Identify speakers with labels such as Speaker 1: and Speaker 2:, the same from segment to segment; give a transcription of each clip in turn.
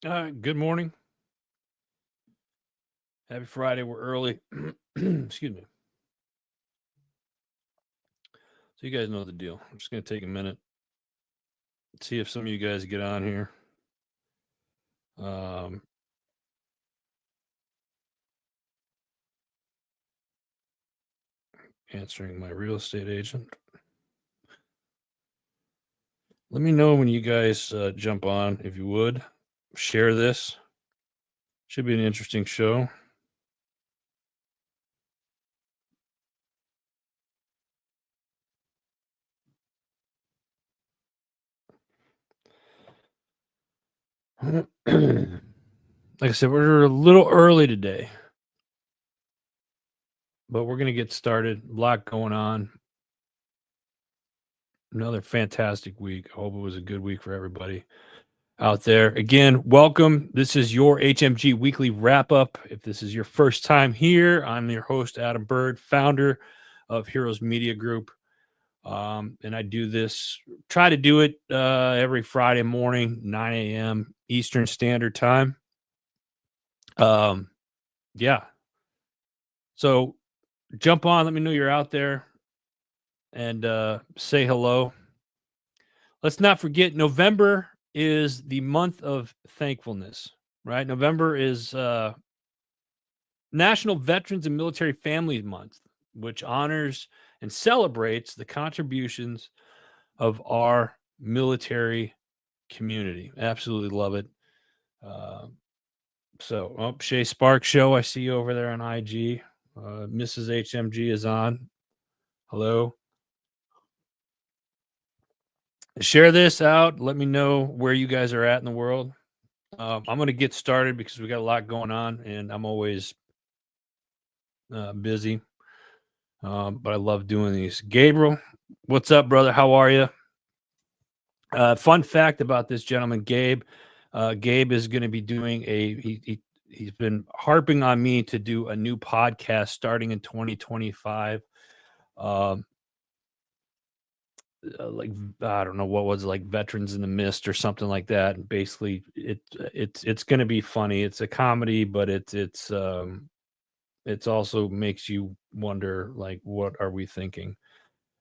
Speaker 1: Good morning. Happy Friday. We're early. Excuse me. So you guys know the deal. I'm just going to take a minute, see if some of you guys get on here. Um, Answering my real estate agent. Let me know when you guys jump on, if you would. Share this. Should be an interesting show. Like I said, we're a little early today, but we're going to get started. A lot going on. Another fantastic week. I hope it was a good week for everybody out there. Again, welcome. This is your HMG weekly wrap up. If this is your first time here, I'm your host, Adam Bird, founder of Heroes Media Group. And I do this, try to do it every Friday morning, 9 a.m. Eastern Standard Time. Yeah. So jump on, let me know you're out there and say hello. Let's not forget, November is the month of thankfulness, right? November is National Veterans and Military Families Month, which honors and celebrates the contributions of our military community. Absolutely love it. Shay Sparks Show, I see you over there on IG. Mrs. HMG is on. Hello. Share this out. Let me know where you guys are at in the world. I'm going to get started because we got a lot going on, and I'm always busy. But I love doing these. Gabriel, what's up, brother? How are you? Fun fact about this gentleman, Gabe. Gabe is going to be doing he's been harping on me to do a new podcast starting in 2025. Like I don't know what was it, like Veterans in the Mist or something like that. And basically, it's going to be funny. It's a comedy, but it's also makes you wonder, like, what are we thinking?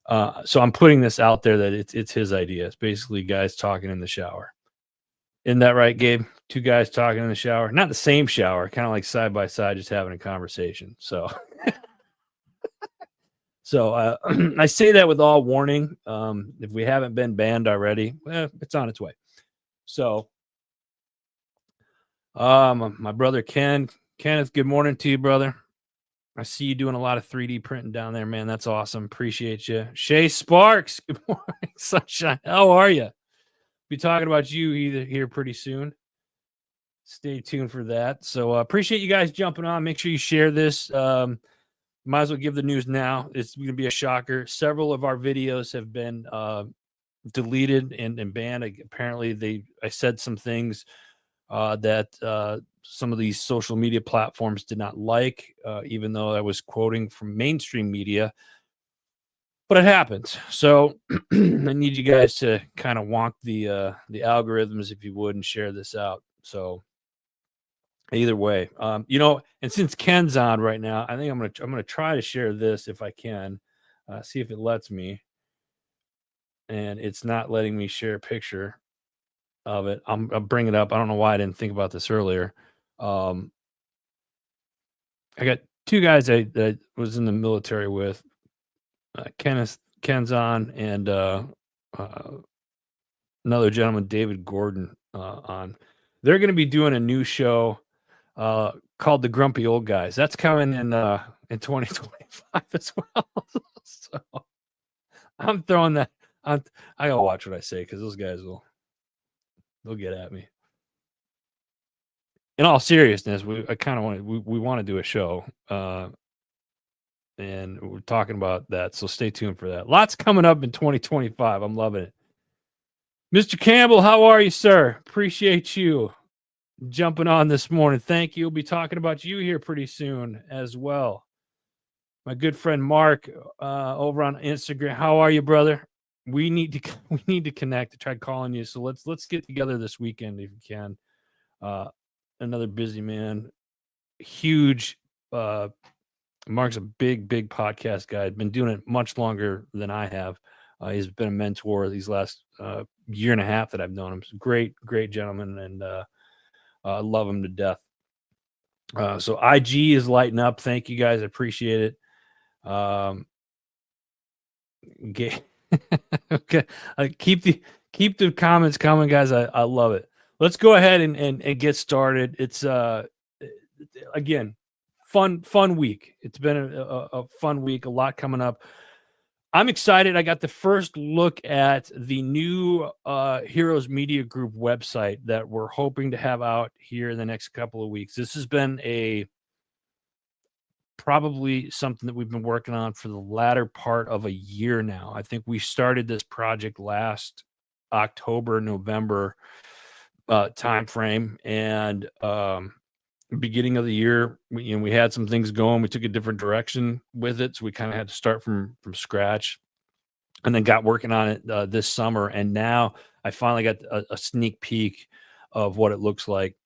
Speaker 1: So I'm putting this out there that it's his idea. It's basically guys talking in the shower. Isn't that right, Gabe? Two guys talking in the shower, not the same shower, kind of like side by side, just having a conversation. So, I say that with all warning. If we haven't been banned already, it's on its way. So, my brother Kenneth, good morning to you, brother. I see you doing a lot of 3D printing down there, man. That's awesome. Appreciate you. Shay Sparks, good morning, sunshine. How are you? Be talking about you either here pretty soon. Stay tuned for that. So appreciate you guys jumping on. Make sure you share this. Might as well give the news now. It's going to be a shocker. Several of our videos have been deleted and banned. Apparently, I said some things that some of these social media platforms did not like, even though I was quoting from mainstream media. But it happens. So I need you guys to kind of wonk the algorithms, if you would, and share this out. So either way, and since Ken's on right now, I think I'm gonna try to share this if I can, see if it lets me. And it's not letting me share a picture of it. I'll bring it up. I don't know why I didn't think about this earlier. I got two guys that was in the military with. Ken's on, and another gentleman, David Gordon, on. They're going to be doing a new show called The Grumpy Old Guys. That's coming in 2025 as well. So I'm throwing that. I gotta watch what I say because those guys they'll get at me. In all seriousness, we want to do a show, and we're talking about that. So stay tuned for that. Lots coming up in 2025. I'm loving it. Mr. Campbell, how are you, sir? Appreciate you jumping on this morning. Thank you. We'll be talking about you here pretty soon as well. My good friend Mark over on Instagram. How are you, brother? We need to connect. I tried calling you, so let's get together this weekend if you can. Uh, another busy man, huge. Mark's a big podcast guy. Been doing it much longer than I have. He's been a mentor these last year and a half that I've known him. He's a great gentleman, and I love him to death. So IG is lighting up. Thank you guys. I appreciate it. Ga- okay. Keep the comments coming, guys. I love it. Let's go ahead and get started. It's again, fun week. It's been a fun week, a lot coming up. I'm excited. I got the first look at the new Heroes Media Group website that we're hoping to have out here in the next couple of weeks. This has been probably something that we've been working on for the latter part of a year now. I think we started this project last October, November time frame, and beginning of the year, we had some things going. We took a different direction with it, so we kind of had to start from scratch, and then got working on it this summer. And now I finally got a sneak peek of what it looks like.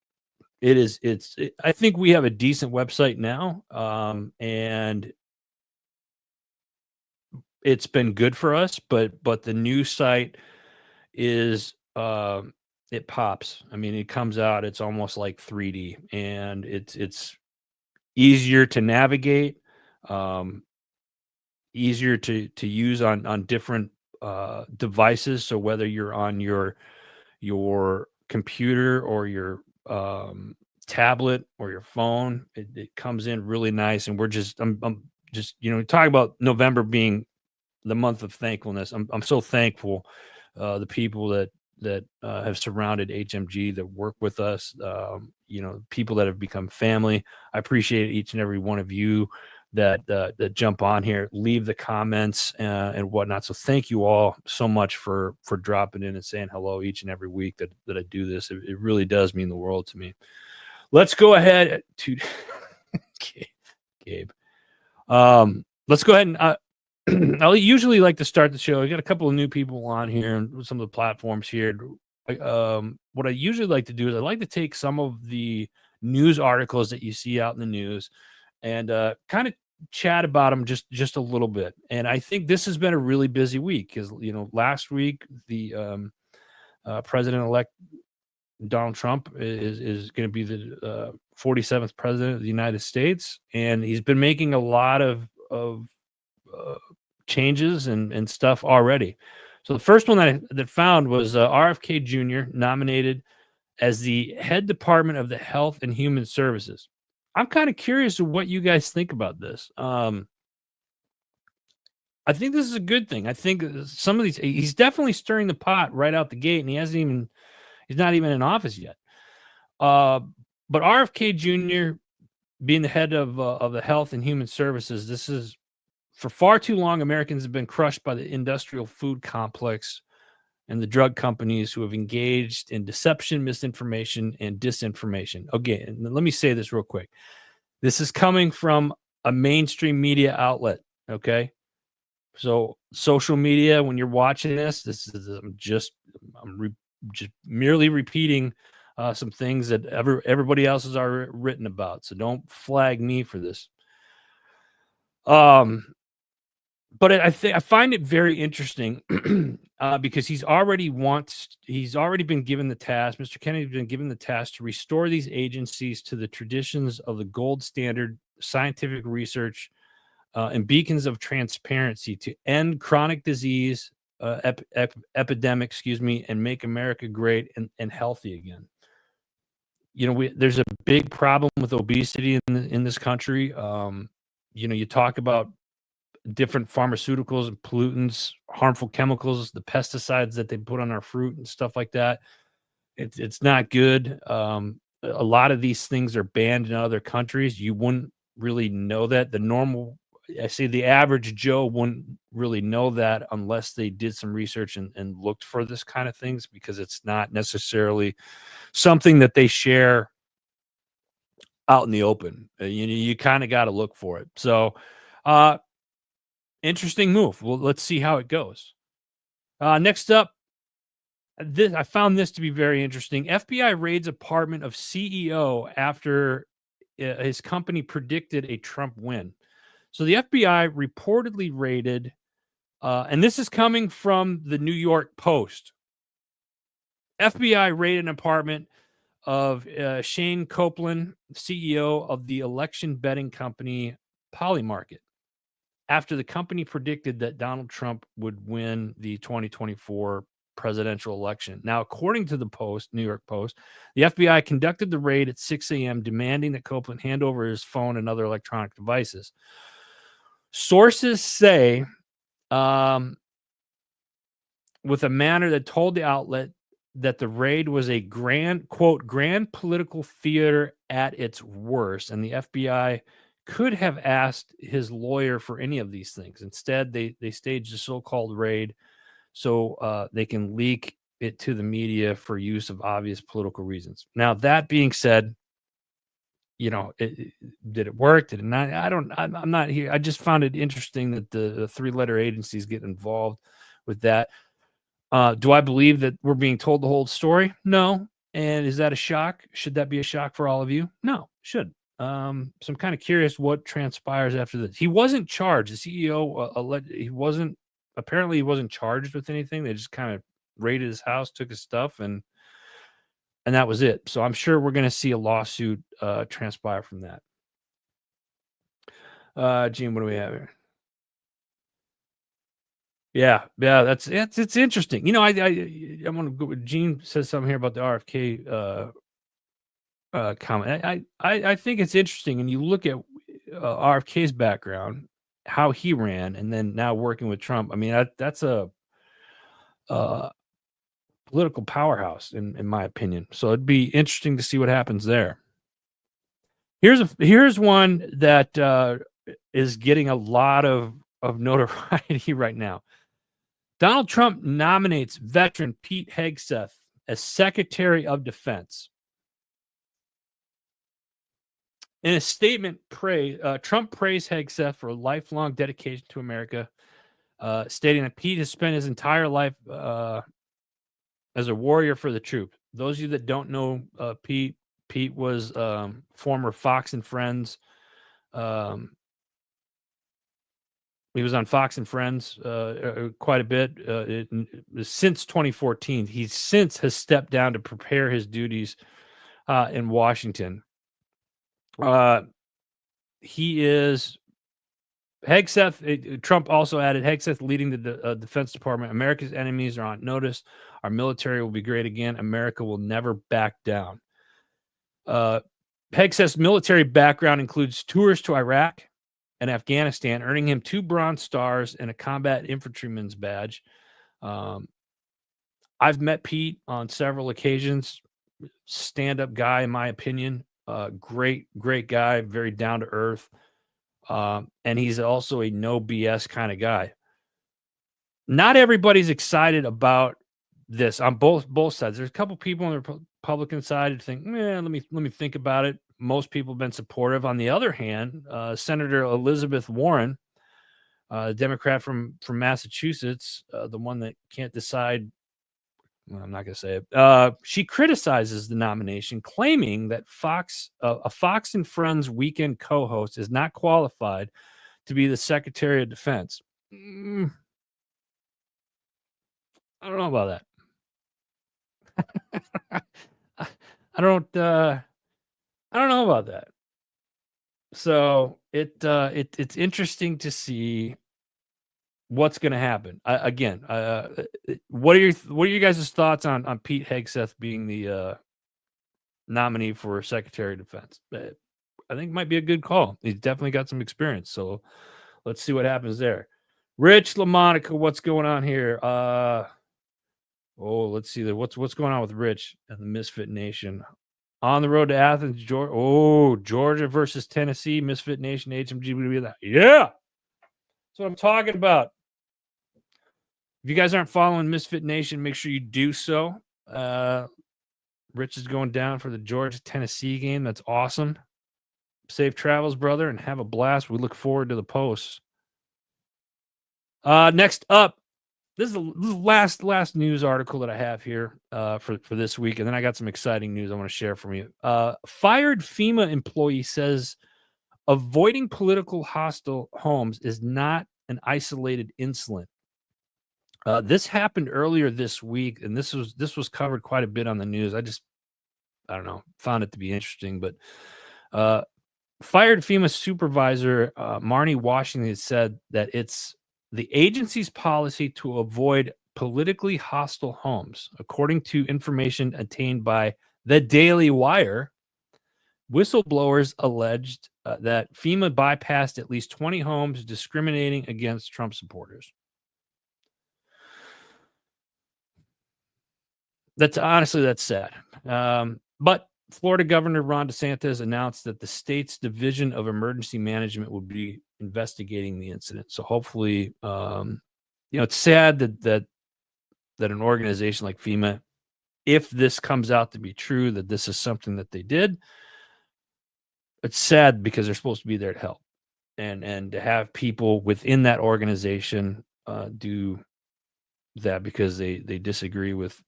Speaker 1: I think we have a decent website now, and it's been good for us. But the new site is it pops. I mean, it comes out. It's almost like 3D, and it's easier to navigate, um, easier to use on different devices. So whether you're on your computer or your tablet or your phone, it comes in really nice. And I'm just talk about November being the month of thankfulness. I'm so thankful, the people that have surrounded HMG, that work with us, people that have become family. I appreciate each and every one of you that jump on here, leave the comments and whatnot. So thank you all so much for dropping in and saying hello each and every week that I do this. It really does mean the world to me. Let's go ahead to Gabe. Let's go ahead and I usually like to start the show. I got a couple of new people on here and some of the platforms here. What I usually like to do is I like to take some of the news articles that you see out in the news and kind of chat about them just a little bit. And I think this has been a really busy week because last week the president-elect Donald Trump is going to be the 47th president of the United States, and he's been making a lot of uh, changes and stuff already. So the first one that found was RFK Jr. nominated as the head department of the Health and Human Services. I'm kind of curious of what you guys think about this. I think this is a good thing. I think some of these he's definitely stirring the pot right out the gate, and he's not even in office yet. But RFK Jr. being the head of the Health and Human Services, this is for far too long. Americans have been crushed by the industrial food complex and the drug companies who have engaged in deception, misinformation, and disinformation. Okay, and let me say this real quick. This is coming from a mainstream media outlet. Okay, so social media, when you're watching this is just merely repeating some things that everybody else has already written about. So don't flag me for this. But I find it very interesting because he's already been given the task. Mr. Kennedy's been given the task to restore these agencies to the traditions of the gold standard scientific research and beacons of transparency to end chronic disease epidemic, and make America great and healthy again. There's a big problem with obesity in this country. You talk about different pharmaceuticals and pollutants, harmful chemicals, the pesticides that they put on our fruit and stuff like that. It's not good. A lot of these things are banned in other countries. You wouldn't really know that. The average Joe wouldn't really know that unless they did some research and looked for this kind of things, because it's not necessarily something that they share out in the open. You kind of got to look for it. So, interesting move. Well, let's see how it goes. Next up, I found this to be very interesting. FBI raids apartment of CEO after his company predicted a Trump win. So the FBI reportedly raided, and this is coming from the New York Post. FBI raided an apartment of Shane Copeland, CEO of the election betting company Polymarket, after the company predicted that Donald Trump would win the 2024 presidential election. Now, according to the New York Post, the FBI conducted the raid at 6 a.m., demanding that Copeland hand over his phone and other electronic devices. Sources say, with a manner that told the outlet that the raid was a grand, quote, grand political theater at its worst, and the FBI could have asked his lawyer for any of these things. Instead, they staged a so-called raid so they can leak it to the media for use of obvious political reasons. Now, that being said, did it work? Did it not? I'm not here. I just found it interesting that the three-letter agencies get involved with that. Do I believe that we're being told the whole story? No. And is that a shock? Should that be a shock for all of you? No, should. So I'm kind of curious what transpires after this. He wasn't charged. The CEO, he wasn't charged with anything. They just kind of raided his house, took his stuff, and that was it. So I'm sure we're going to see a lawsuit transpire from that. Gene, what do we have here? Yeah, it's interesting. I want to go with Gene says something here about the RFK comment. I think it's interesting, and you look at RFK's background, how he ran, and then now working with Trump. I mean, that's a political powerhouse, in my opinion. So it'd be interesting to see what happens there. Here's one that is getting a lot of notoriety right now. Donald Trump nominates veteran Pete Hegseth as Secretary of Defense. In a statement, Trump praised Hegseth for a lifelong dedication to America, stating that Pete has spent his entire life as a warrior for the troops. Those of you that don't know Pete was former Fox and Friends. He was on Fox and Friends quite a bit since 2014. He since has stepped down to prepare his duties in Washington. He is Hegseth. Trump also added Hegseth leading the Defense Department. America's enemies are on notice. Our military will be great again. America will never back down. Hegseth's military background includes tours to Iraq and Afghanistan, earning him 2 Bronze Stars and a combat infantryman's badge. I've met Pete on several occasions. Stand-up guy, in my opinion. Great guy, very down to earth. And he's also a no BS kind of guy. Not everybody's excited about this on both sides. There's a couple people on the Republican side who think, let me think about it. Most people have been supportive. On the other hand, Senator Elizabeth Warren, Democrat from Massachusetts, the one that can't decide. Well, I'm not going to say it. She criticizes the nomination, claiming that a Fox and Friends weekend co-host is not qualified to be the Secretary of Defense. I don't know about that. I don't know about that. So it's interesting to see what's going to happen. Again, what are your guys' thoughts on Pete Hegseth being the nominee for Secretary of Defense? I think it might be a good call. He's definitely got some experience. So let's see what happens there. Rich LaMonica, what's going on here? Let's see what's going on with Rich and the Misfit Nation. On the road to Athens, Georgia. Georgia versus Tennessee, Misfit Nation, HMG. Yeah, that's what I'm talking about. If you guys aren't following Misfit Nation, make sure you do so. Rich is going down for the Georgia-Tennessee game. That's awesome. Safe travels, brother, and have a blast. We look forward to the posts. Next up, This is the last news article that I have here for this week, and then I got some exciting news I want to share from you. Fired FEMA employee says avoiding political hostile homes is not an isolated incident. This happened earlier this week, and this was covered quite a bit on the news. I don't know, found it to be interesting, but uh, fired FEMA supervisor Marnie Washington said that it's the agency's policy to avoid politically hostile homes, according to information obtained by the Daily Wire. Whistleblowers alleged that FEMA bypassed at least 20 homes discriminating against Trump supporters. That's sad. But Florida Governor Ron DeSantis announced that the state's Division of Emergency Management would be investigating the incident. So hopefully, it's sad that an organization like FEMA, if this comes out to be true, that this is something that they did. It's sad because they're supposed to be there to help, and to have people within that organization do that because they disagree with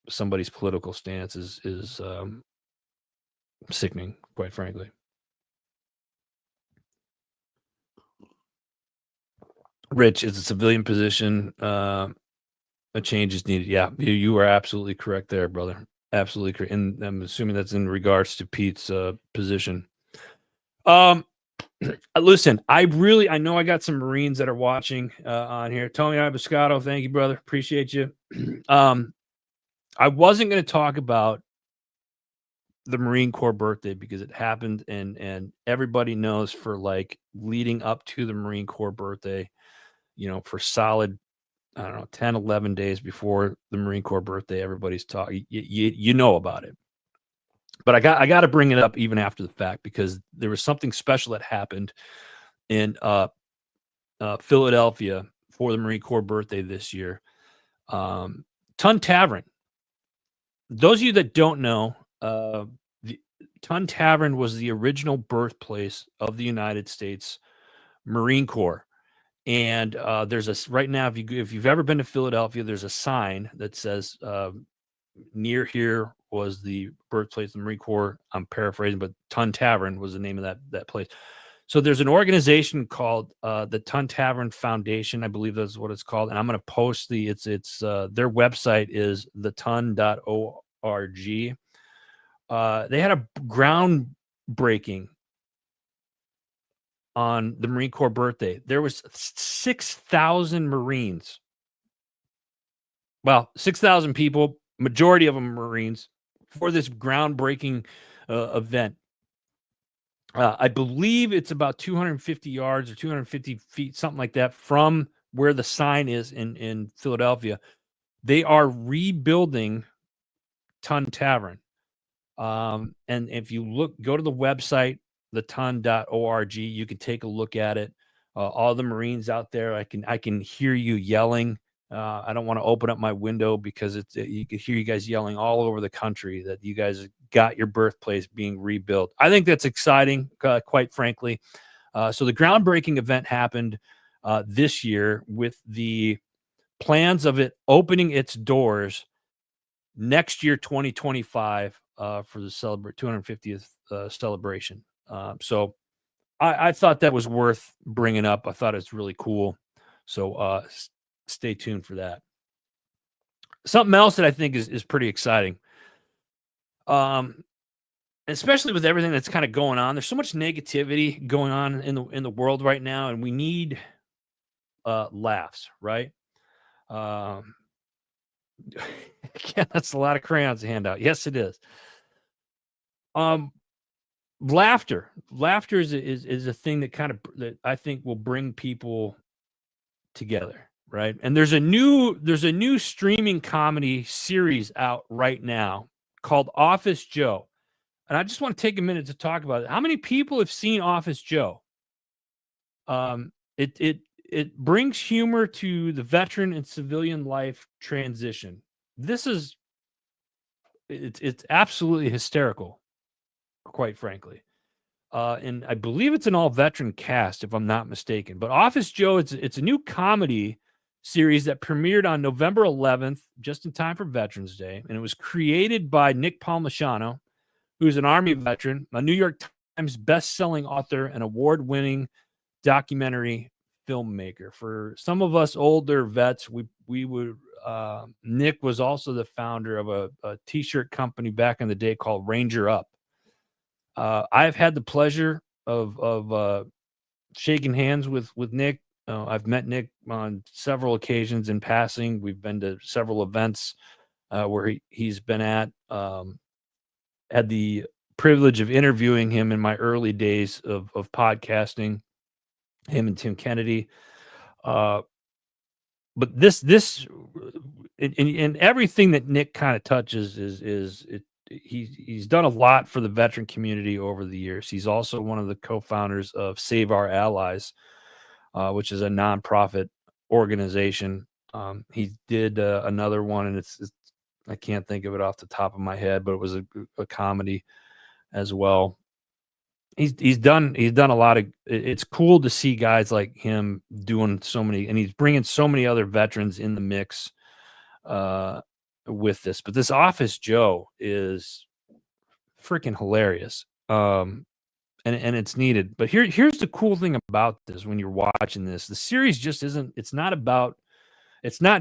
Speaker 1: somebody's political stance is sickening, quite frankly. Rich, it's a civilian position. A change is needed. Yeah, you are absolutely correct there, brother. Absolutely correct. And I'm assuming that's in regards to Pete's position. Listen, I know I got some Marines that are watching on here. Tony Ibiscato, thank you, brother. Appreciate you. I wasn't going to talk about the Marine Corps birthday because it happened, and everybody knows for like leading up to the Marine Corps birthday, for solid, I don't know, 10, 11 days before the Marine Corps birthday, everybody's talking, you know about it. But I got to bring it up even after the fact because there was something special that happened in Philadelphia for the Marine Corps birthday this year. Ton Tavern. Those of you that don't know, the Ton Tavern was the original birthplace of the United States Marine Corps. And there's right now, if you've ever been to Philadelphia, there's a sign that says near here was the birthplace of the Marine Corps. I'm paraphrasing, but Ton Tavern was the name of that place. So there's an organization called the Ton Tavern Foundation. I believe that's what it's called. And I'm going to post their website is theton.org. They had a groundbreaking on the Marine Corps birthday. There was 6,000 Marines. Well, 6,000 people, majority of them Marines, for this groundbreaking event. I believe it's about 250 yards or 250 feet, something like that, from where the sign is in Philadelphia. They are rebuilding Ton Tavern. And if you go to the website, theton.org, you can take a look at it. All the Marines out there, I can hear you yelling. I don't want to open up my window because you can hear you guys yelling all over the country that you guys got your birthplace being rebuilt. I think that's exciting, quite frankly. So the groundbreaking event happened this year with the plans of it opening its doors next year, 2025, for the 250th celebration. So I thought that was worth bringing up. I thought it's really cool. So stay tuned for that. Something else that I think is pretty exciting. Especially with everything that's kind of going on. There's so much negativity going on in the world right now, and we need laughs, right? Yeah, that's a lot of crayons to hand out. Yes, it is. Laughter is a thing that I think will bring people together, right? And there's a new streaming comedy series out right now called Office Joe. And I just want to take a minute to talk about it. How many people have seen Office Joe? It brings humor to the veteran and civilian life transition. It's absolutely hysterical, quite frankly. And I believe it's an all veteran cast, if I'm not mistaken. But Office Joe, it's a new comedy series that premiered on November 11th, just in time for Veterans Day. And it was created by Nick Palmisano, who's an Army veteran, a New York Times best-selling author, and award-winning documentary filmmaker. For some of us older vets, we would Nick was also the founder of a t-shirt company back in the day called Ranger Up. I've had the pleasure of shaking hands with Nick. I've met Nick on several occasions in passing. We've been to several events where he's been at. Had the privilege of interviewing him in my early days of podcasting, him and Tim Kennedy. But and everything that Nick kind of touches he's done a lot for the veteran community over the years. He's also one of the co-founders of Save Our Allies, which is a nonprofit organization. He did another one, and it's I can't think of it off the top of my head, but it was a comedy as well. He's done a lot of. It's cool to see guys like him doing so many, and he's bringing so many other veterans in the mix with this. But this Office Joe is freaking hilarious, and it's needed. But here's the cool thing about this: when you're watching this, the series just isn't. It's not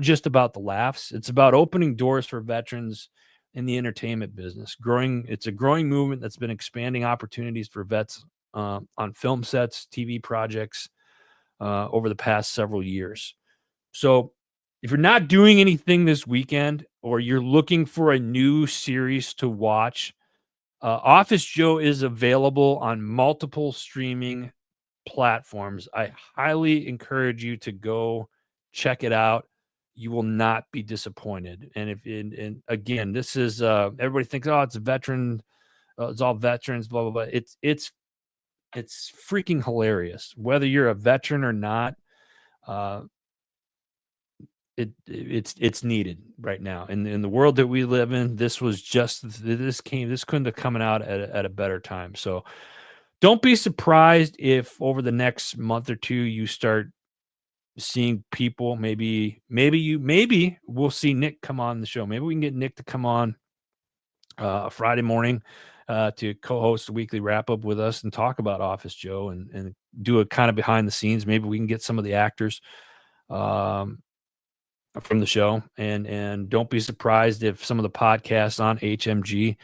Speaker 1: just about the laughs. It's about opening doors for veterans in the entertainment business. It's a growing movement that's been expanding opportunities for vets on film sets, TV projects over the past several years. So if you're not doing anything this weekend, or you're looking for a new series to watch, Office Joe is available on multiple streaming platforms. I highly encourage you to go check it out. You will not be disappointed. And again, this is everybody thinks, oh, it's a veteran, it's all veterans, blah blah blah. It's freaking hilarious. Whether you're a veteran or not, it's needed right now. In the world that we live in, this couldn't have come out at a better time. So don't be surprised if over the next month or two you start seeing people. Maybe we'll see Nick come on the show. Maybe we can get Nick to come on Friday morning to co-host a weekly wrap-up with us and talk about Office Joe and do a kind of behind the scenes. Maybe we can get some of the actors from the show, and don't be surprised if some of the podcasts on HMG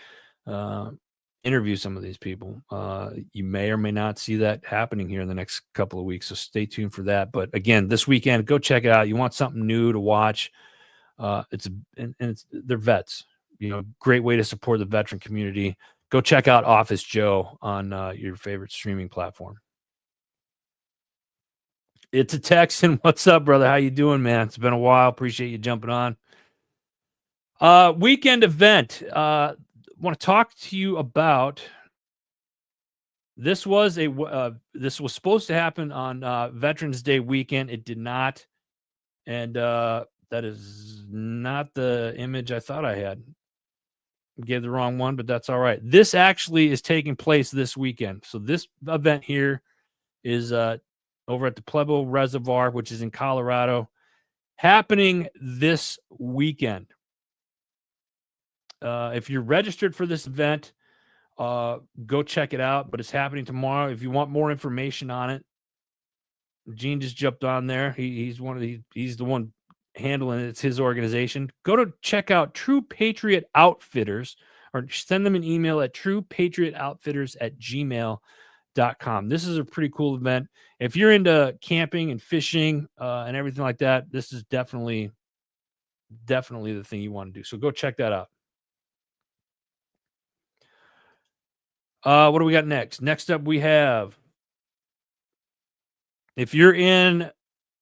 Speaker 1: interview some of these people. You may or may not see that happening here in the next couple of weeks, so stay tuned for that. But again, this weekend, go check it out. You want something new to watch? They're vets. Great way to support the veteran community. Go check out Office Joe on your favorite streaming platform. It's a Texan. What's up, brother? How you doing, man? It's been a while. Appreciate you jumping on. Weekend event. Want to talk to you about. This was supposed to happen on Veterans Day weekend. It did not, and that is not the image I thought I had. Gave the wrong one, but that's all right. This actually is taking place this weekend. So this event here is over at the Pueblo Reservoir, which is in Colorado, happening this weekend. If you're registered for this event, go check it out. But it's happening tomorrow. If you want more information on it, Gene just jumped on there. He's the one handling it. It's his organization. Go to check out True Patriot Outfitters, or send them an email at truepatriotoutfitters@gmail.com. This is a pretty cool event. If you're into camping and fishing and everything like that, this is definitely the thing you want to do. So go check that out. What do we got next? Next up, we have, if you're in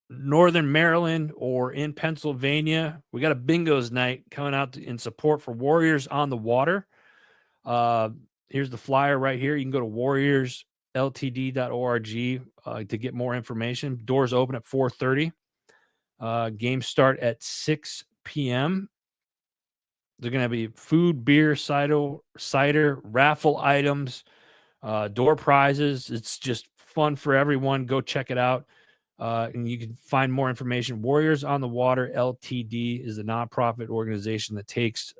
Speaker 1: Northern Maryland or in Pennsylvania, we got a bingos night coming out in support for Warriors on the Water. Here's the flyer right here. You can go to warriorsltd.org to get more information. Doors open at 4:30. Games start at 6 p.m. They're going to be food, beer, cider, raffle items, door prizes. It's just fun for everyone. Go check it out. And you can find more information. Warriors on the Water LTD is a nonprofit organization that takes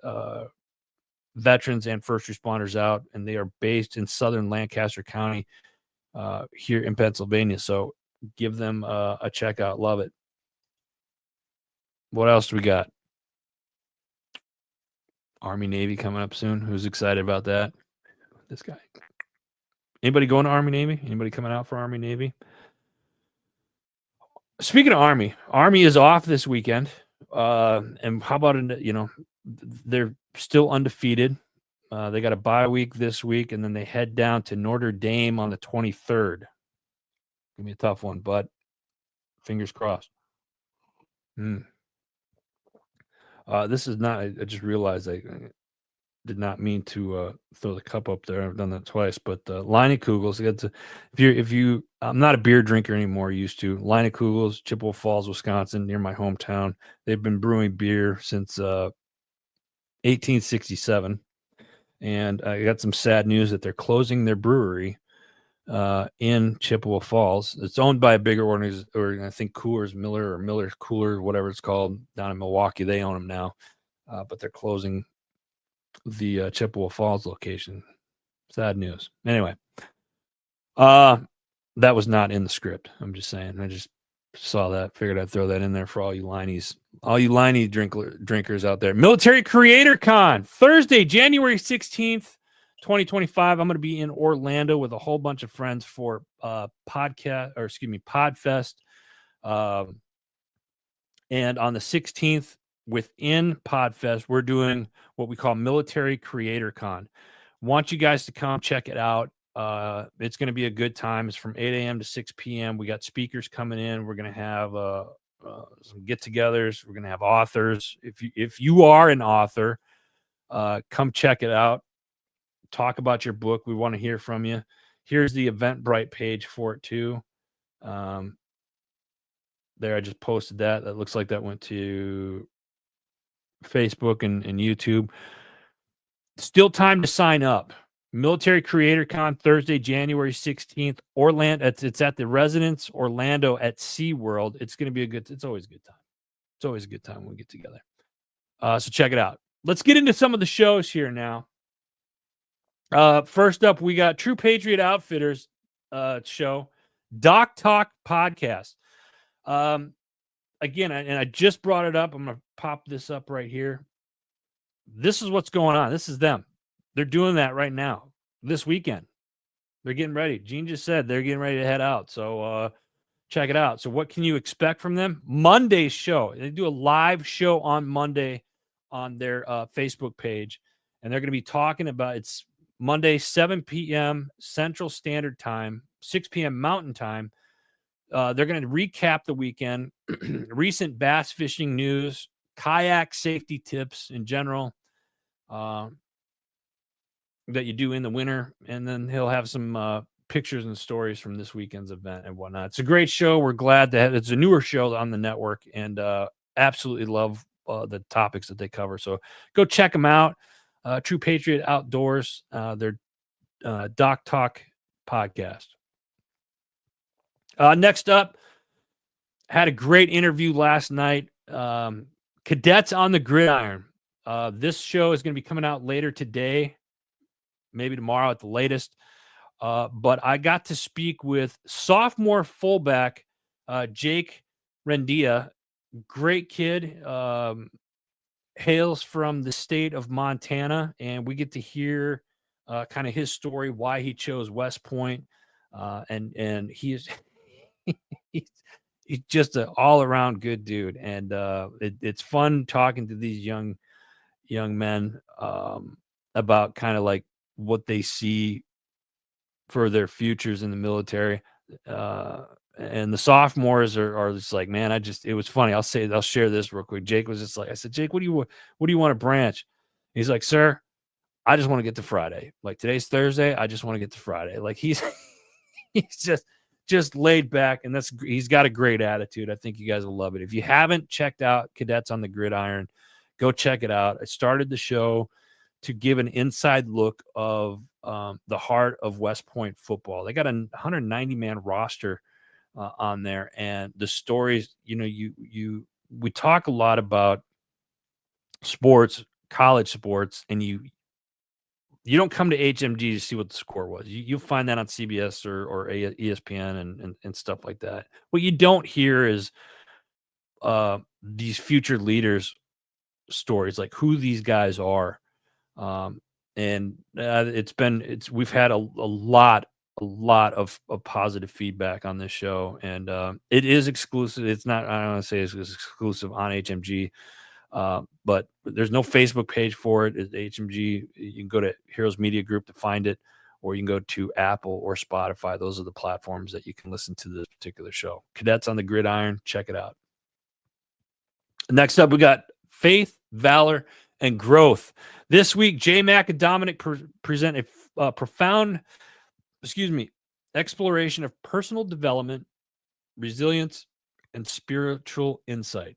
Speaker 1: veterans and first responders out, and they are based in southern Lancaster County here in Pennsylvania. So give them a check out. Love it. What else do we got? Army Navy coming up soon. Who's excited about that? This guy. Anybody going to Army Navy? Anybody coming out for Army Navy? Speaking of Army is off this weekend. And how about they're still undefeated. They got a bye week this week, and then they head down to Notre Dame on the 23rd. Gonna be a tough one, but fingers crossed. This is not. I just realized I did not mean to throw the cup up there. I've done that twice, but Line Kugels. If you, I'm not a beer drinker anymore. Used to Line Kugels, Chippewa Falls, Wisconsin, near my hometown. They've been brewing beer since 1867, and I got some sad news that they're closing their brewery in Chippewa Falls. It's owned by a bigger organization, or I think Coors Miller Cooler, whatever it's called, down in Milwaukee. They own them now, but they're closing the Chippewa Falls location. Sad news. Anyway, that was not in the script. I'm just saying. I just saw that. Figured I'd throw that in there for all you Liney drinkers out there. Military Creator Con, Thursday, January 16th. 2025. I'm going to be in Orlando with a whole bunch of friends for Podfest. And on the 16th, within Podfest, we're doing what we call Military Creator Con. Want you guys to come check it out. It's going to be a good time. It's from 8 a.m. to 6 p.m. We got speakers coming in. We're going to have some get-togethers. We're going to have authors. If you are an author, come check it out. Talk about your book. We want to hear from you. Here's the Eventbrite page for it too. There, I just posted that. That looks like that went to Facebook and YouTube. Still time to sign up. Military Creator Con, Thursday, January 16th. Orlando. It's at the Residence Orlando at SeaWorld. It's going to be it's always a good time. It's always a good time when we get together. So check it out. Let's get into some of the shows here now. First up, we got True Patriot Outfitters show, Doc Talk podcast. Again, I just brought it up. I'm going to pop this up right here. This is what's going on. This is them. They're doing that right now, this weekend. They're getting ready. Gene just said they're getting ready to head out. So check it out. So what can you expect from them? Monday's show. They do a live show on Monday on their Facebook page, and they're going to be talking about it's Monday, 7 p.m. Central Standard Time, 6 p.m. Mountain Time. They're going to recap the weekend, recent bass fishing news, kayak safety tips in general that you do in the winter, and then he'll have some pictures and stories from this weekend's event and whatnot. It's a great show. We're glad that it's a newer show on the network, and absolutely love the topics that they cover. So go check them out. True Patriot Outdoors, their Doc Talk podcast. Next up, had a great interview last night. Cadets on the Gridiron. This show is going to be coming out later today, maybe tomorrow at the latest. But I got to speak with sophomore fullback Jake Rendia. Great kid. Hails from the state of Montana, and we get to hear kind of his story, why he chose West Point, and he is he's just an all-around good dude, and it's fun talking to these young men about kind of like what they see for their futures in the military. And the sophomores are just like, man, it was funny. I'll share this real quick. Jake was just like, I said, Jake, what do you want to branch? He's like, sir, I just want to get to Friday. Like, today's Thursday. I just want to get to Friday. Like, he's just laid back, and he's got a great attitude. I think you guys will love it. If you haven't checked out Cadets on the Gridiron, go check it out. I started the show to give an inside look of the heart of West Point football. They got a 190-man roster on there, and the stories. We talk a lot about sports, college sports, and you don't come to HMG to see what the score was. You'll find that on CBS or ESPN and stuff like that. What you don't hear is these future leaders stories, like who these guys are. Um, and we've had a lot of positive feedback on this show, and it is exclusive. It's not, I don't want to say it's exclusive on HMG, but there's no Facebook page for it. It's HMG. You can go to Heroes Media Group to find it, or you can go to Apple or Spotify. Those are the platforms that you can listen to this particular show. Cadets on the Gridiron. Check it out. Next up, we got Faith, Valor, and Growth. This week, J Mac and Dominic present a profound, exploration of personal development, resilience, and spiritual insight.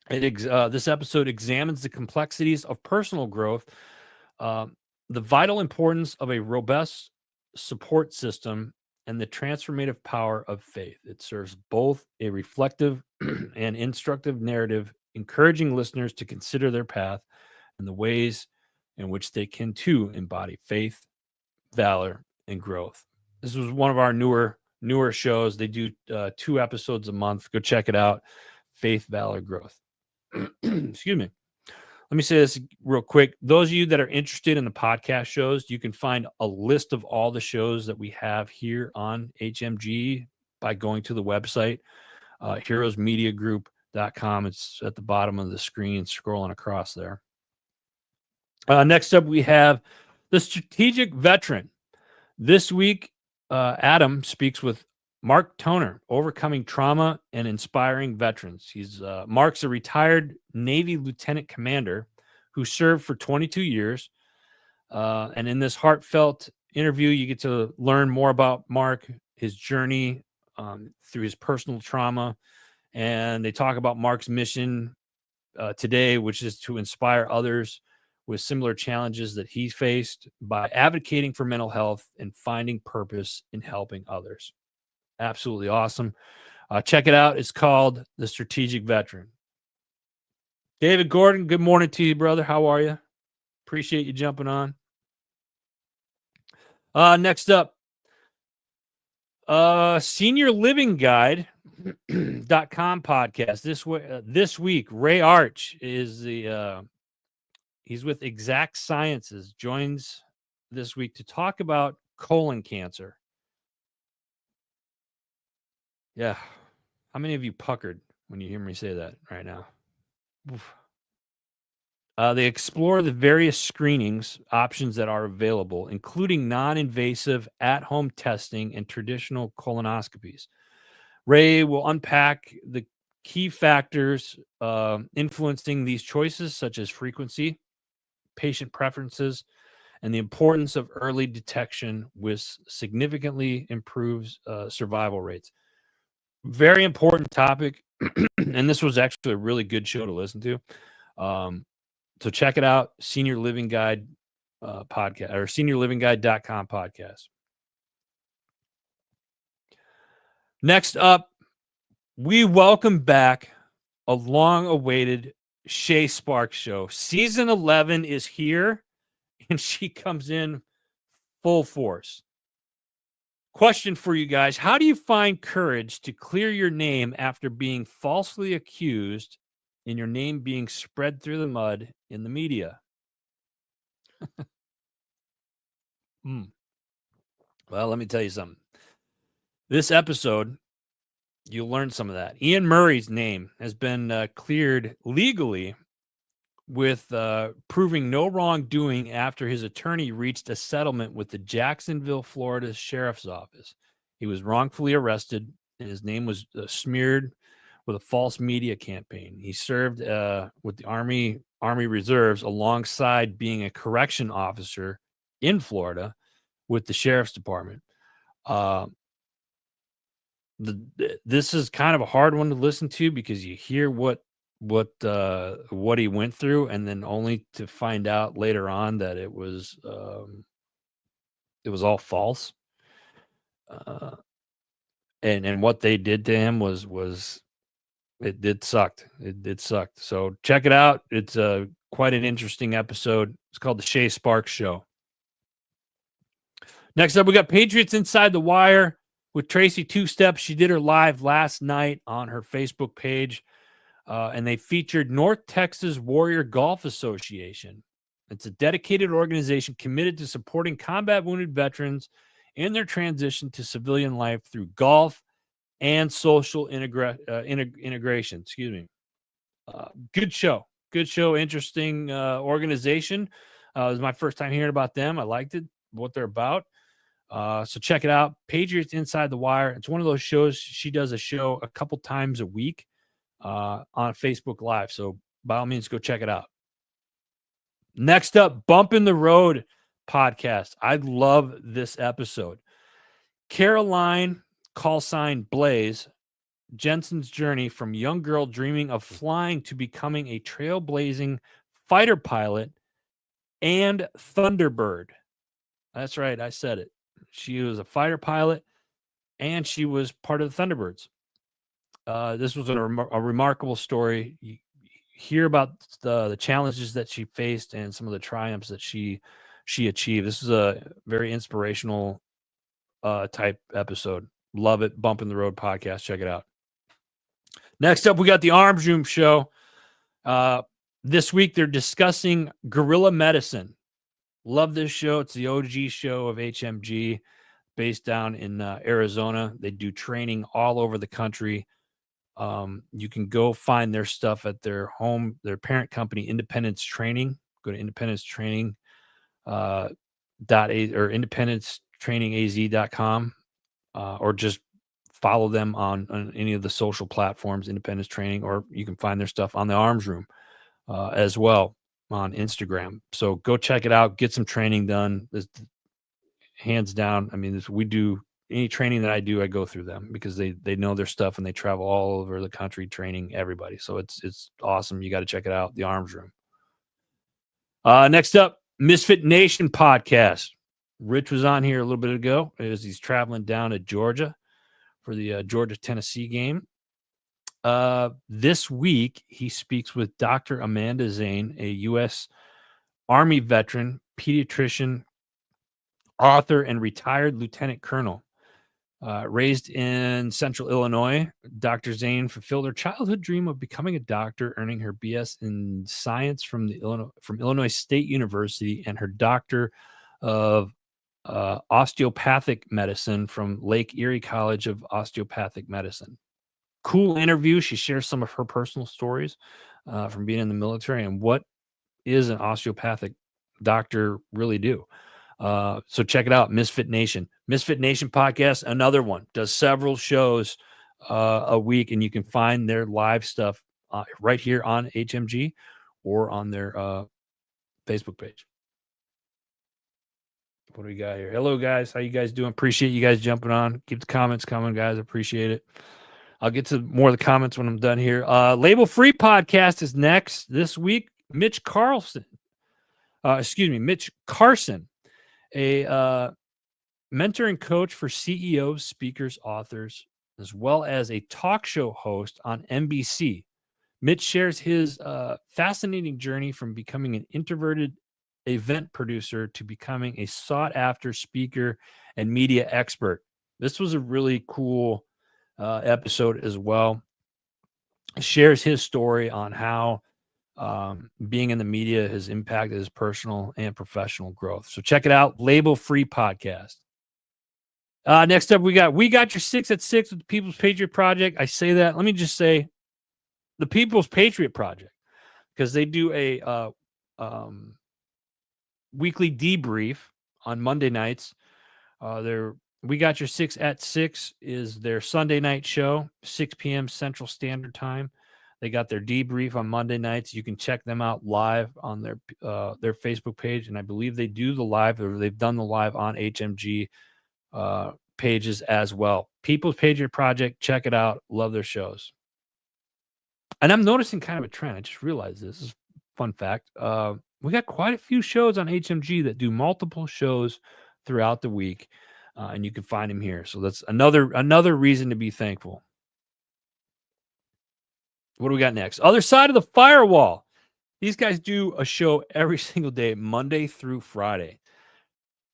Speaker 1: This episode examines the complexities of personal growth, the vital importance of a robust support system, and the transformative power of faith. It serves both a reflective and instructive narrative, encouraging listeners to consider their path and the ways in which they can too embody faith, valor, and growth. This was one of our newer shows. They do 2 episodes a month. Go check it out. Faith, Valor, Growth. Excuse me. Let me say this real quick. Those of you that are interested in the podcast shows, you can find a list of all the shows that we have here on HMG by going to the website, heroesmediagroup.com. It's at the bottom of the screen, scrolling across there. Next up, we have the Strategic Veteran. This week, Adam speaks with Mark Toner, overcoming trauma and inspiring veterans. Mark's a retired Navy lieutenant commander who served for 22 years. And in this heartfelt interview, you get to learn more about Mark, his journey through his personal trauma. And they talk about Mark's mission today, which is to inspire others with similar challenges that he faced by advocating for mental health and finding purpose in helping others. Absolutely awesome. Check it out. It's called The Strategic Veteran. David Gordon, good morning to you, brother. How are you? Appreciate you jumping on. Next up, Senior Living Guide.com podcast. This week, Ray Arch is he's with Exact Sciences, joins this week to talk about colon cancer. Yeah. How many of you puckered when you hear me say that right now? Oof. They explore the various screenings options that are available, including non-invasive at-home testing and traditional colonoscopies. Ray will unpack the key factors influencing these choices, such as frequency, patient preferences, and the importance of early detection, which significantly improves survival rates. Very important topic, and this was actually a really good show to listen to. So check it out, Senior Living Guide podcast, or seniorlivingguide.com podcast. Next up, we welcome back a long-awaited Shay Sparks show. Season 11 is here, and she comes in full force. Question for you guys. How do you find courage to clear your name after being falsely accused and your name being spread through the mud in the media? Well, let me tell you something. This episode, you'll learn some of that. Ian Murray's name has been cleared legally with proving no wrongdoing after his attorney reached a settlement with the Jacksonville, Florida Sheriff's Office. He was wrongfully arrested, and his name was smeared with a false media campaign. He served with the Army Reserves alongside being a correction officer in Florida with the Sheriff's Department. This is kind of a hard one to listen to because you hear what he went through, and then only to find out later on that it was all false. and what they did to him was it sucked. It sucked. So check it out. It's quite an interesting episode. It's called the Shay Sparks Show. Next up, we got Patriots Inside the Wire with Tracy Two Steps. She did her live last night on her Facebook page, and they featured North Texas Warrior Golf Association. It's a dedicated organization committed to supporting combat wounded veterans in their transition to civilian life through golf and social integration. Excuse me. Good show. Good show. Interesting organization. It was my first time hearing about them. I liked it, what they're about. So check it out. Patriots Inside the Wire. It's one of those shows. She does a show a couple times a week on Facebook Live. So by all means, go check it out. Next up, Bump in the Road podcast. I love this episode. Caroline, call sign Blaze, Jensen's journey from young girl dreaming of flying to becoming a trailblazing fighter pilot and Thunderbird. That's right. I said it. She was a fighter pilot and she was part of the Thunderbirds. This was a remarkable story. You hear about the challenges that she faced and some of the triumphs that she achieved. This is a very inspirational type episode. Love it. Bump in the Road podcast. Check it out. Next up, we got the Arms Room show. This week, they're discussing guerrilla medicine. Love this show. It's the OG show of HMG based down in Arizona. They do training all over the country. You can go find their stuff at their parent company, Independence Training. Go to Independence Training or independencetrainingaz.com or just follow them on any of the social platforms, Independence Training, or you can find their stuff on the Arms Room as well on Instagram. So go check it out. Get some training done. Hands down. I mean, we do any training that I do, I go through them because they know their stuff and they travel all over the country training everybody. So it's awesome. You got to check it out. The Arms Room. Next up, Misfit Nation podcast. Rich was on here a little bit ago as he's traveling down to Georgia for the Georgia-Tennessee game. This week, he speaks with Dr. Amanda Zane, a U.S. Army veteran, pediatrician, author, and retired lieutenant colonel. Raised in central Illinois, Dr. Zane fulfilled her childhood dream of becoming a doctor, earning her BS in science from Illinois State University and her doctor of osteopathic medicine from Lake Erie College of Osteopathic Medicine. Cool interview. She shares some of her personal stories from being in the military and what is an osteopathic doctor really do. So check it out, Misfit Nation. Misfit Nation podcast, another one, does several shows a week, and you can find their live stuff right here on HMG or on their Facebook page. What do we got here? Hello, guys. How you guys doing? Appreciate you guys jumping on. Keep the comments coming, guys. Appreciate it. I'll get to more of the comments when I'm done here. Label Free podcast is next this week. Mitch Carson, a mentor and coach for CEOs, speakers, authors, as well as a talk show host on NBC. Mitch shares his fascinating journey from becoming an introverted event producer to becoming a sought-after speaker and media expert. This was a really cool episode as well. Shares his story on how being in the media has impacted his personal and professional growth. So check it out. Label Free podcast. Next up, we got your 6 at 6 with the People's Patriot Project. I say that. Let me just say the People's Patriot Project, because they do a weekly debrief on Monday nights. We got your 6 at 6 is their Sunday night show, 6 p.m. Central Standard Time. They got their debrief on Monday nights. You can check them out live on their Facebook page, and I believe they do the live, or they've done the live on HMG pages as well. People's Patriot Project, check it out. Love their shows. And I'm noticing kind of a trend. I just realized this is a fun fact. We got quite a few shows on HMG that do multiple shows throughout the week. and you can find him here. So that's another reason to be thankful. What do we got next? Other side of the firewall. These guys do a show every single day, Monday through Friday.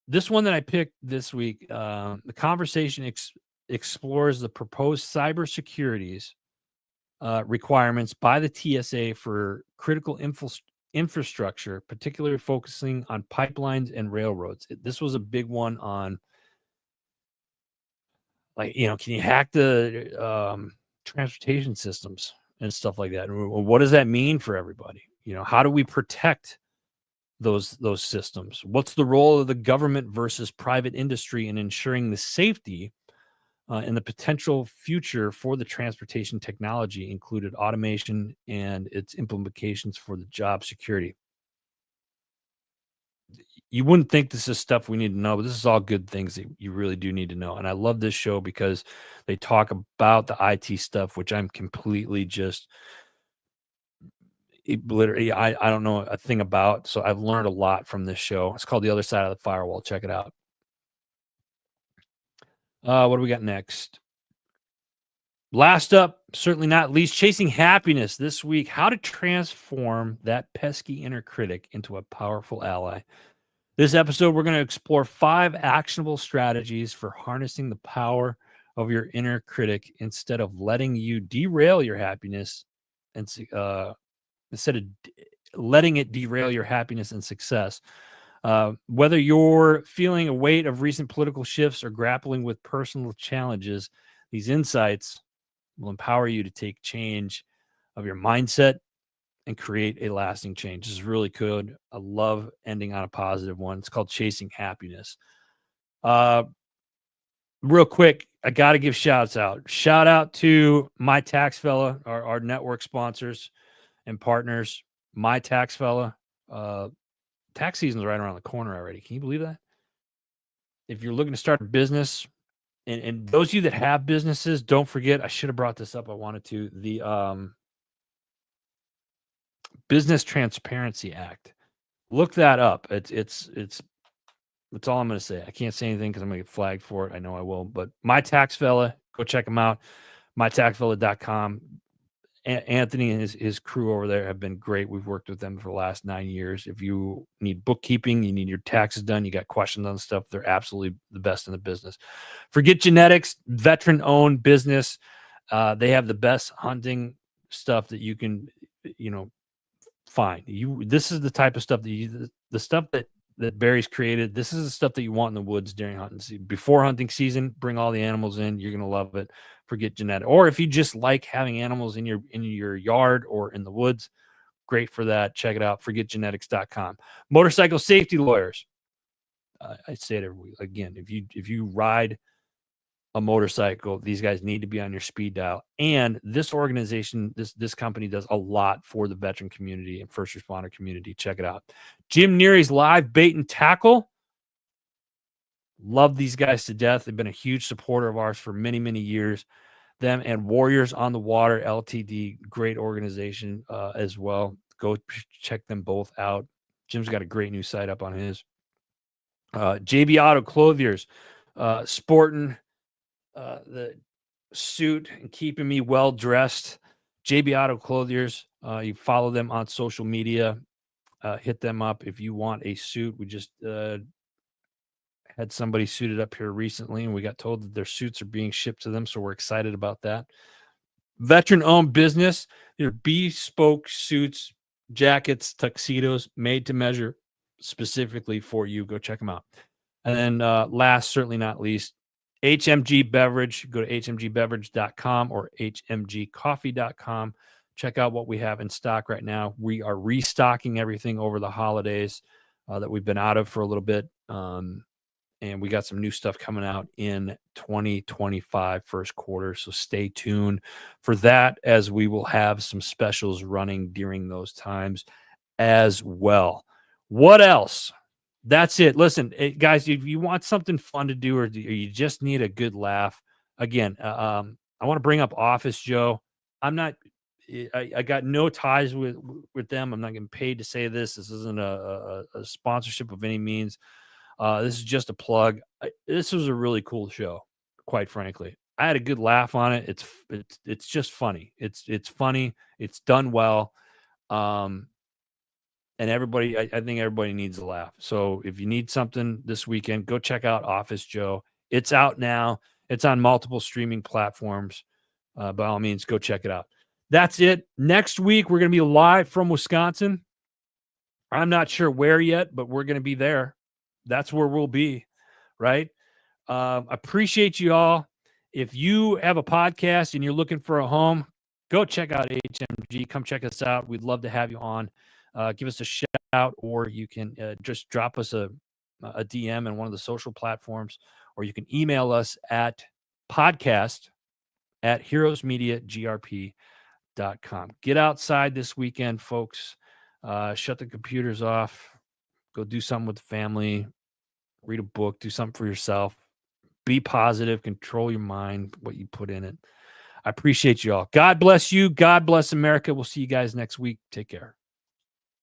Speaker 1: This one that I picked this week, the conversation explores the proposed cybersecurities requirements by the TSA for critical infrastructure, particularly focusing on pipelines and railroads. This was a big one on, like, can you hack the transportation systems and stuff like that? What does that mean for everybody? How do we protect those systems? What's the role of the government versus private industry in ensuring the safety and the potential future for the transportation technology, included automation and its implications for the job security? You wouldn't think this is stuff we need to know, but this is all good things that you really do need to know. And I love this show because they talk about the IT stuff, which I'm completely just literally, I don't know a thing about. So I've learned a lot from this show. It's called The Other Side of the Firewall. Check it out. What do we got next? Last up, certainly not least, chasing happiness this week. How to transform that pesky inner critic into a powerful ally. This episode, we're going to explore 5 actionable strategies for harnessing the power of your inner critic instead of letting you derail your happiness, and instead of letting it derail your happiness and success. Whether you're feeling a weight of recent political shifts or grappling with personal challenges, these insights will empower you to take change of your mindset and create a lasting change. This is really good. I love ending on a positive one. It's called Chasing Happiness. Real quick, I got to give shouts out. Shout out to My Tax Fella, our network sponsors and partners. My Tax Fella. Tax season's right around the corner already. Can you believe that? If you're looking to start a business, and those of you that have businesses, don't forget, I should have brought this up. I wanted to. The Business Transparency Act. Look that up. It's that's all I'm going to say. I can't say anything because I'm going to get flagged for it. I know I will. But My Tax Fella, go check them out. MyTaxFella.com. Anthony and his crew over there have been great. We've worked with them for the last 9 years. If you need bookkeeping, you need your taxes done, you got questions on stuff, they're absolutely the best in the business. Forget genetics, veteran-owned business. They have the best hunting stuff that you can, find. This is the type of stuff that the stuff that Barry's created. This is the stuff that you want in the woods during hunting season. Before hunting season, bring all the animals in. You're gonna love it. Forget genetic. Or if you just like having animals in your yard or in the woods, great for that. Check it out. Forgetgenetics.com. Motorcycle safety lawyers. I say it every week. Again, if you ride a motorcycle, these guys need to be on your speed dial. And this organization, this company does a lot for the veteran community and first responder community. Check it out. Jim Neary's Live Bait and Tackle. Love these guys to death. They've been a huge supporter of ours for many, many years. Them and Warriors on the Water LTD, great organization as well. Go check them both out. Jim's got a great new site up on his. JB Auto Clothiers, sporting the suit and keeping me well dressed. JB Auto Clothiers. You follow them on social media. Hit them up if you want a suit. We just had somebody suited up here recently, and we got told that their suits are being shipped to them, so we're excited about that. Veteran-owned business. They're bespoke suits, jackets, tuxedos, made to measure specifically for you. Go check them out. And then last, certainly not least, HMG Beverage. Go to hmgbeverage.com or hmgcoffee.com. Check out what we have in stock right now. We are restocking everything over the holidays that we've been out of for a little bit. And we got some new stuff coming out in 2025 first quarter. So stay tuned for that, as we will have some specials running during those times as well. What else? That's it. Listen, guys, if you want something fun to do, or you just need a good laugh, again, I want to bring up Office Joe. I got no ties with them. I'm not getting paid to say this. This isn't a sponsorship of any means. This is just a plug. This was a really cool show, quite frankly. I had a good laugh on it. It's just funny. It's funny. It's done well. Um, and everybody, I think everybody needs a laugh. So if you need something this weekend, go check out Office Joe. It's out now. It's on multiple streaming platforms. By all means, go check it out. That's it. Next week, we're going to be live from Wisconsin. I'm not sure where yet, but we're going to be there. That's where we'll be, right? Appreciate you all. If you have a podcast and you're looking for a home, go check out HMG. Come check us out. We'd love to have you on. Give us a shout, or you can just drop us a DM in one of the social platforms, or you can email us at podcast@heroesmediagrp.com. Get outside this weekend, folks. Shut the computers off. Go do something with the family. Read a book. Do something for yourself. Be positive. Control your mind, what you put in it. I appreciate you all. God bless you. God bless America. We'll see you guys next week. Take care.